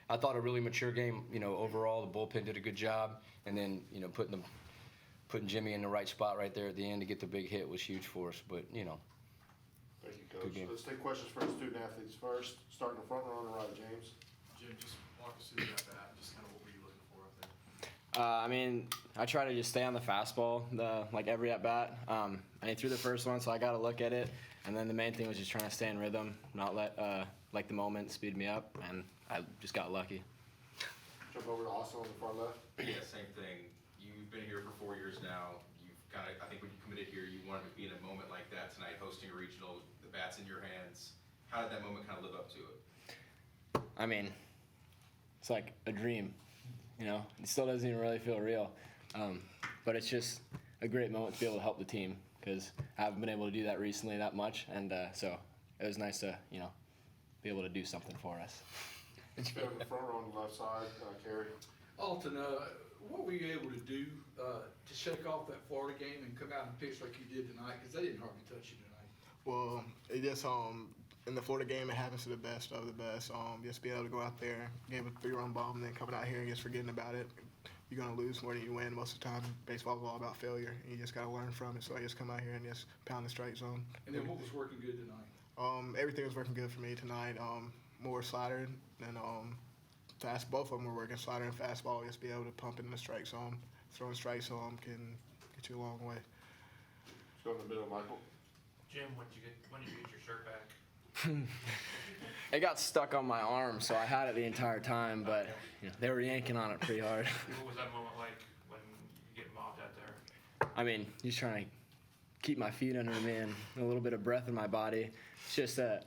I thought a really mature game. Overall the bullpen did a good job, and then putting Jimmy in the right spot right there at the end to get the big hit was huge for us. But Thank you, Coach. Let's take questions for the student athletes first. Starting the front row on the right, James. Jim, just walk us through that bat. Just kind of what were you looking for up there? I try to just stay on the fastball, like every at bat. I threw the first one, so I got to look at it. And then the main thing was just trying to stay in rhythm, not let the moment speed me up, and I just got lucky. Jump over to Austin on the far left. Yeah, same thing. You've been here for 4 years now. I think when you committed here, you wanted to be in a moment like that tonight, hosting a regional. The bat's in your hands. How did that moment kind of live up to it? It's like a dream, It still doesn't even really feel real, but it's just a great moment to be able to help the team because I haven't been able to do that recently that much, and so it was nice to, be able to do something for us. Let's go to the front row on the left side, Kerry. Alton, what were you able to do to shake off that Florida game and come out and pitch like you did tonight? Because they didn't hardly touch you tonight. Well, it just in the Florida game, it happens to the best of the best. Just being able to go out there, give a 3-run bomb, and then coming out here and just forgetting about it. You're gonna lose more than you win most of the time. Baseball is all about failure, and you just gotta learn from it. So I just come out here and just pound the strike zone. And then what was working good tonight? Everything was working good for me tonight. More slider than fast. Both of them were working, slider and fastball. Just be able to pump in the strike zone. Throwing strike zone can get you a long way. Let's go in the middle, Michael. Jim, when did you get your shirt back? It got stuck on my arm, so I had it the entire time, but they were yanking on it pretty hard. What was that moment like when you get mobbed out there? Just trying to keep my feet under me and a little bit of breath in my body. It's just an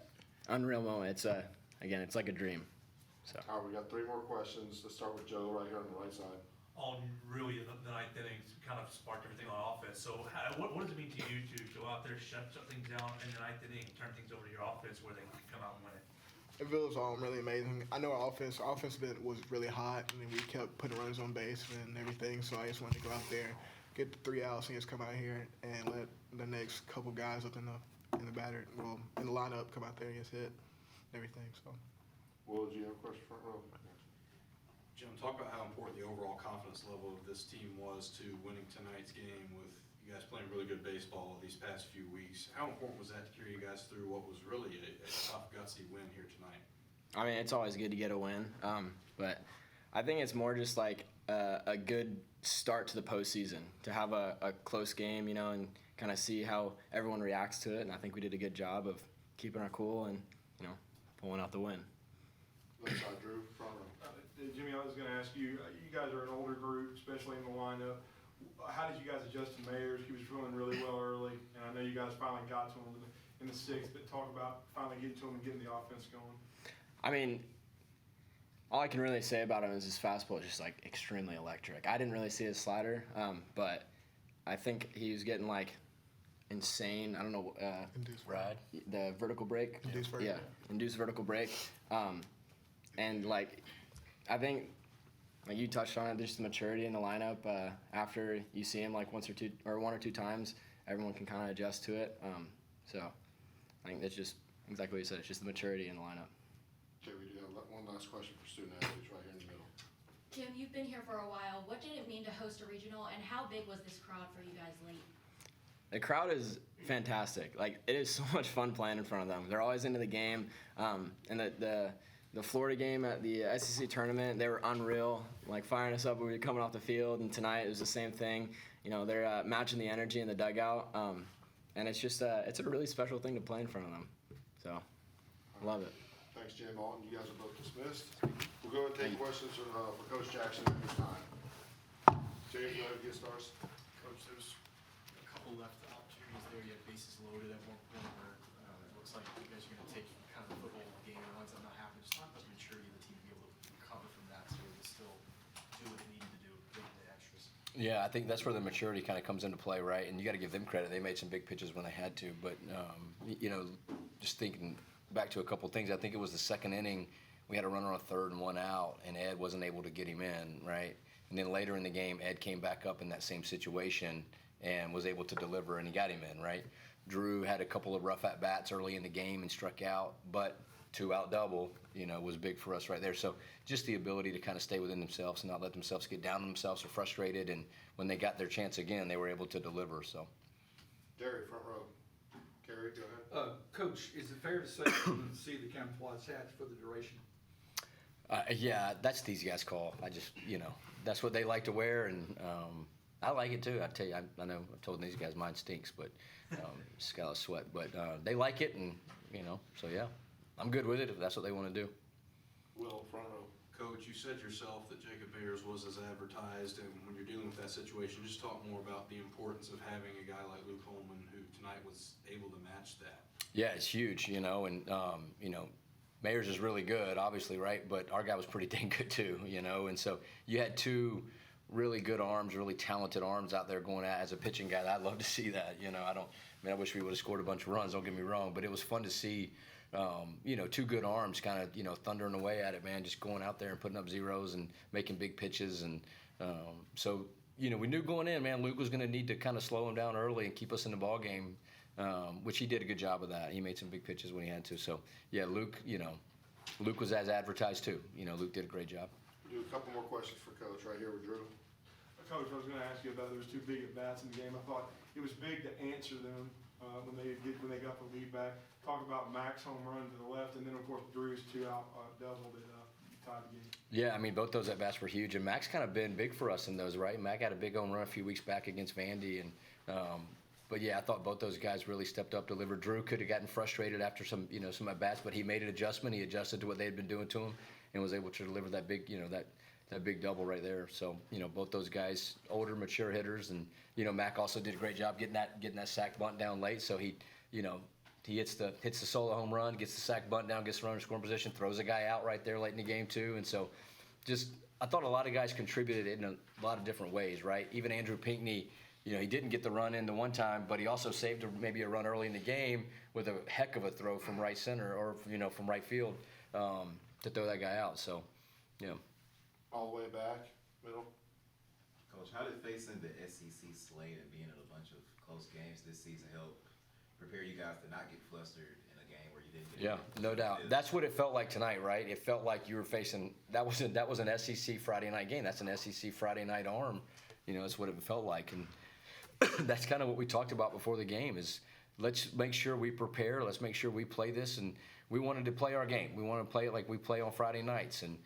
unreal moment. It's like a dream. So. All right, we got 3 more questions. Let's start with Joe right here on the right side. Really, the ninth inning kind of sparked everything on offense. So what does it mean to you to go out there, shut things down in the ninth inning, and turn things over to your offense where they can come out and win it? It feels really amazing. I know our offense was really hot, and we kept putting runners on base and everything. So I just wanted to go out there, get the 3 outs, and just come out here and let the next couple guys up in the in the lineup come out there and just hit everything. So. Will, do you have a question front row? Jim, talk about how important the overall confidence level of this team was to winning tonight's game with you guys playing really good baseball these past few weeks. How important was that to carry you guys through what was really a tough, gutsy win here tonight? It's always good to get a win, but I think it's more just like a good start to the postseason, to have a close game, and kind of see how everyone reacts to it, and I think we did a good job of keeping our cool and, pulling out the win. Left side, Drew, front row. Jimmy, I was going to ask you, you guys are an older group, especially in the lineup. How did you guys adjust to Mayers? He was feeling really well early, and I know you guys finally got to him in the 6th, but talk about finally getting to him and getting the offense going. All I can really say about him is his fastball is just like extremely electric. I didn't really see his slider, but I think he was getting like insane. I don't know. Induced Ride. The vertical break. Induced vertical. Yeah, induced vertical break. And I think you touched on it. There's the maturity in the lineup. After you see him like one or two times, everyone can kind of adjust to it. So I think that's just exactly what you said. It's just the maturity in the lineup. Okay, we do have one last question for student athletes right here in the middle. Jim, you've been here for a while. What did it mean to host a regional, and how big was this crowd for you guys late? The crowd is fantastic. It is so much fun playing in front of them. They're always into the game. And the Florida game at the SEC tournament, they were unreal, firing us up when we were coming off the field. And tonight it was the same thing. They're matching the energy in the dugout. And it's just it's a really special thing to play in front of them. So, I love it. Thanks, Jim. Alton, you guys are both dismissed. We'll go and take questions for Coach Jackson at this time. James, you want to get started? Coach, there's a couple left opportunities there. You had bases loaded at one point where it looks like you guys are going to take kind of the football of the game, and once that not happens, just talk about the maturity of the team to be able to recover from that so they still do what they needed to do, get the extras. Yeah, I think that's where the maturity kind of comes into play, right? And you got to give them credit. They made some big pitches when they had to, but just thinking back to a couple things, I think it was the second inning. We had a runner on third and 1 out, and Ed wasn't able to get him in, right? And then later in the game, Ed came back up in that same situation and was able to deliver, and he got him in, right? Drew had a couple of rough at-bats early in the game and struck out, but 2-out double, was big for us right there. So just the ability to kind of stay within themselves and not let themselves get down on themselves or frustrated. And when they got their chance again, they were able to deliver. So. Gary, front row. Gary, go ahead. Coach, is it fair to say that you can see the camouflage hats for the duration? Yeah, that's these guys' call. I just, that's what they like to wear, and I like it too. I tell you, I know I've told these guys mine stinks, but it's got a sweat. But they like it, and so yeah, I'm good with it if that's what they want to do. Will, front row. Coach, you said yourself that Jacob Ayers was as advertised, and when you're dealing with that situation, just talk more about the importance of having a guy like Luke Holman who tonight was able to match that. Yeah, it's huge, and Mayers is really good, obviously, right? But our guy was pretty dang good too, and so you had two really good arms, really talented arms out there going at as a pitching guy. I'd love to see that, I wish we would have scored a bunch of runs, don't get me wrong, but it was fun to see, two good arms kind of, thundering away at it, man, just going out there and putting up zeros and making big pitches. And so, we knew going in, man, Luke was going to need to kind of slow him down early and keep us in the ball game. Which he did a good job of that. He made some big pitches when he had to. So, yeah, Luke was as advertised too. Luke did a great job. We'll do a couple more questions for Coach right here with Drew. Coach, I was going to ask you about those two big at-bats in the game. I thought it was big to answer them when they got the lead back. Talk about Mac's home run to the left, and then, of course, Drew's 2-out double that tied the game. Yeah, both those at-bats were huge, and Mac's kind of been big for us in those, right? Mac had a big home run a few weeks back against Vandy, and but yeah, I thought both those guys really stepped up, delivered. Drew could have gotten frustrated after some at-bats, but he made an adjustment. He adjusted to what they had been doing to him and was able to deliver that big, that big double right there. So, both those guys, older, mature hitters, and, Mac also did a great job getting that sack bunt down late. So he hits the solo home run, gets the sack bunt down, gets the runner in scoring position, throws a guy out right there late in the game too. And so I thought a lot of guys contributed in a lot of different ways, right? Even Andrew Pinckney, he didn't get the run in the one time, but he also saved maybe a run early in the game with a heck of a throw from right center or, from right field to throw that guy out. So, yeah. All the way back, middle. Coach, how did facing the SEC slate and being in a bunch of close games this season help prepare you guys to not get flustered in a game where you didn't get Yeah, no doubt. That's what it felt like tonight, right? It felt like you were facing that was an SEC Friday night game. That's an SEC Friday night arm. That's what it felt like. And that's kind of what we talked about before the game is let's make sure we prepare. Let's make sure we play this. And we wanted to play our game. We wanted to play it like we play on Friday nights and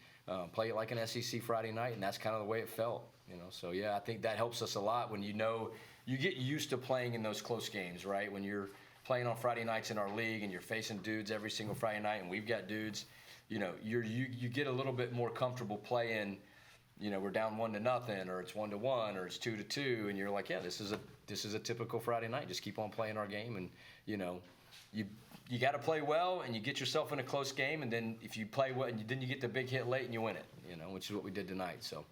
play it like an SEC Friday night. And that's kind of the way it felt, So, yeah, I think that helps us a lot when you get used to playing in those close games, right? When you're playing on Friday nights in our league and you're facing dudes every single Friday night and we've got dudes, you get a little bit more comfortable playing. We're down 1-0, or it's 1-1, or it's 2-2, and you're like, yeah, this is a typical Friday night. Just keep on playing our game, and you got to play well, and you get yourself in a close game, and then if you play well, then you get the big hit late and you win it. Which is what we did tonight. So,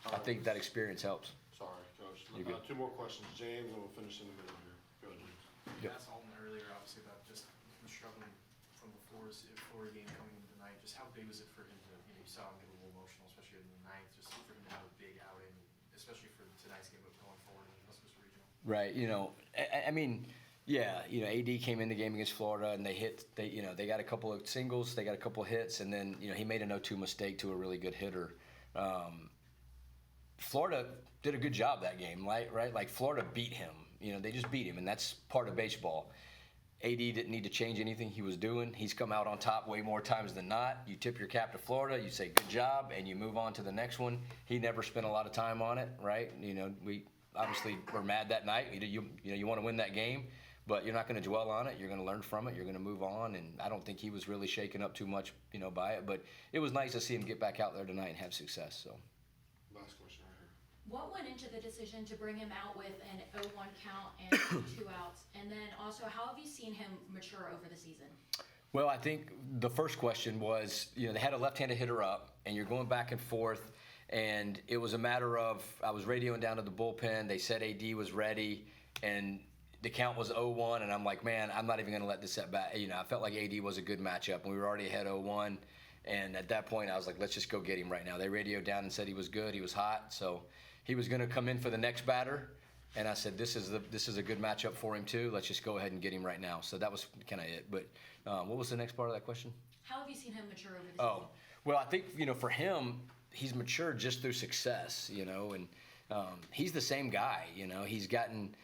I think that experience helps. Sorry, Coach. You're good. Two more questions, James, and we'll finish in the middle here. Go ahead, James. You asked Alton earlier, obviously, about just him struggling from the Florida game coming into tonight. Just how big was it for him to, you saw him get a little emotional, especially in the ninth, just for him to have a big outing, especially for tonight's game, but going forward in West Regional. Right. Yeah, AD came in the game against Florida, and they got a couple of singles, they got a couple of hits, and then, he made a 0-2 mistake to a really good hitter. Florida did a good job that game, right? Like, Florida beat him. They just beat him, and that's part of baseball. AD didn't need to change anything he was doing. He's come out on top way more times than not. You tip your cap to Florida, you say good job, and you move on to the next one. He never spent a lot of time on it, right? We obviously were mad that night. You want to win that game, but you're not going to dwell on it. You're going to learn from it. You're going to move on, and I don't think he was really shaken up too much, by it. But it was nice to see him get back out there tonight and have success. So. Last question right here. What went into the decision to bring him out with an 0-1 count and 2 outs? And then also, how have you seen him mature over the season? Well, I think the first question was, they had a left-handed hitter up, and you're going back and forth, and it was a matter of, I was radioing down to the bullpen. They said AD was ready, and the count was 0-1, and I'm like, man, I'm not even going to let this set back. I felt like AD was a good matchup, and we were already ahead 0-1. And at that point, I was like, let's just go get him right now. They radioed down and said he was good, he was hot, so he was going to come in for the next batter. And I said, this is a good matchup for him too. Let's just go ahead and get him right now. So that was kind of it. But what was the next part of that question? How have you seen him mature over the season? Oh, well, I think, for him, he's matured just through success, and he's the same guy, he's gotten,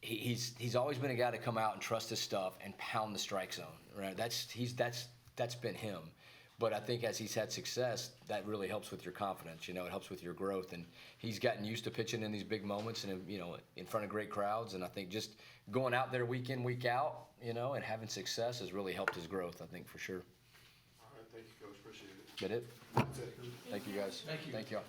he's always been a guy to come out and trust his stuff and pound the strike zone, right? That's been him. But I think as he's had success, that really helps with your confidence, it helps with your growth. And he's gotten used to pitching in these big moments and, in front of great crowds. And I think just going out there week in, week out, and having success has really helped his growth, I think, for sure. All right, thank you, Coach, appreciate it. That it? That's it. Thank you, guys. Thank you. Thank you all.